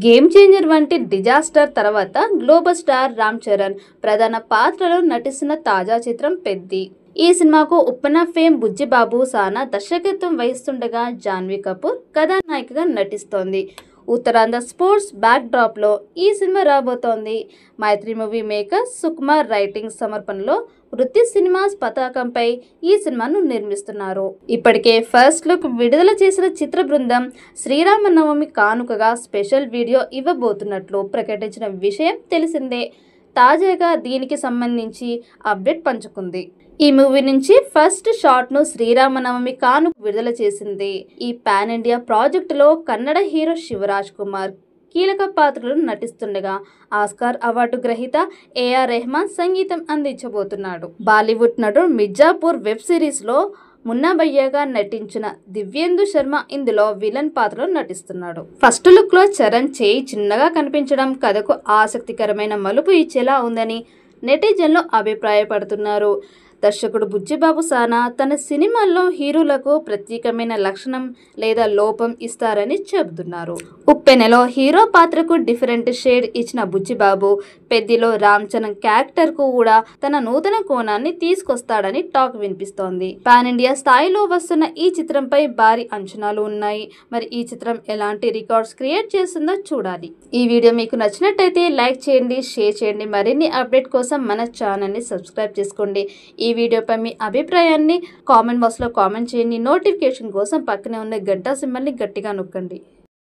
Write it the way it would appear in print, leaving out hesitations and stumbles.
Game changer వంటి disaster తర్వాత global star Ram Charan ప్రధాన పాత్రలో నటిస్తున్న తాజా చిత్రం పెద్ది. ఈ సినిమాకు ఉప్పెన ఫేమ్ బుజ్జిబాబు సానా దర్శకత్వం వహిస్తుండగా జాన్వీ కపూర్ కథానాయికగా నటిస్తోంది. ఉత్తరాంధ్ర స్పోర్ట్స్ బ్యాక్ డ్రాప్ లో ఈ సినిమా రాబోతోంది. మైత్రి మూవీ మేకర్స్ సుకుమార్ రైటింగ్ సమర్పణలో వృత్తి సినిమాస్ పతాకంపై ఈ సినిమాను నిర్మిస్తున్నారు. ఇప్పటికే ఫస్ట్ లుక్ విడుదల చేసిన చిత్ర బృందం శ్రీరామనవమి కానుకగా స్పెషల్ వీడియో ఇవ్వబోతున్నట్లు ప్రకటించిన విషయం తెలిసిందే. తాజాగా దీనికి సంబంధించి అప్డేట్ పంచుకుంది. ఈ మూవీ నుంచి ఫస్ట్ షాట్ ను శ్రీరామనవమి కానుక విడుదల చేసింది. ఈ పాన్ ఇండియా ప్రాజెక్టులో కన్నడ హీరో శివరాజ్ కుమార్ కీలక పాత్రలు నటిస్తుండగా ఆస్కార్ అవార్డు గ్రహీత ఏఆర్ రెహమాన్ సంగీతం అందించబోతున్నాడు. బాలీవుడ్ నటుడు మిర్జాపూర్ వెబ్ సిరీస్ లో మున్నాభయ్యగా నటించిన దివ్యేందు శర్మ ఇందులో విలన్ పాత్రలో నటిస్తున్నాడు. ఫస్ట్ లుక్ లో చరణ్ చేయి చిన్నగా కనిపించడం కథకు ఆసక్తికరమైన మలుపు ఇచ్చేలా ఉందని నెటిజన్లు అభిప్రాయపడుతున్నారు. దర్శకుడు బుజ్జిబాబు సానా తన సినిమాల్లో హీరోలకు ప్రత్యేకమైన లక్షణం లేదా లోపం ఇస్తారని చెబుతున్నారు. ఉప్పెనలో హీరో పాత్రకు డిఫరెంట్ షేడ్ ఇచ్చిన బుజ్జిబాబు పెద్దిలో రామ్ చరణ్ క్యారెక్టర్ కు కూడా తన నూతన కోణాన్ని తీసుకొస్తాడని టాక్ వినిపిస్తోంది. పాన్ ఇండియా స్థాయిలో వస్తున్న ఈ చిత్రంపై భారీ అంచనాలు ఉన్నాయి. మరి ఈ చిత్రం ఎలాంటి రికార్డ్స్ క్రియేట్ చేస్తుందో చూడాలి. ఈ వీడియో మీకు నచ్చినట్టయితే లైక్ చేయండి, షేర్ చేయండి. మరిన్ని అప్డేట్ కోసం మన ఛానల్ ని సబ్స్క్రైబ్ చేసుకోండి. ఈ వీడియోపై మీ అభిప్రాయాన్ని కామెంట్ బాక్స్ లో కామెంట్ చేయండి. నోటిఫికేషన్ కోసం పక్కనే ఉన్న గంట సింబల్ ని గట్టిగా నొక్కండి.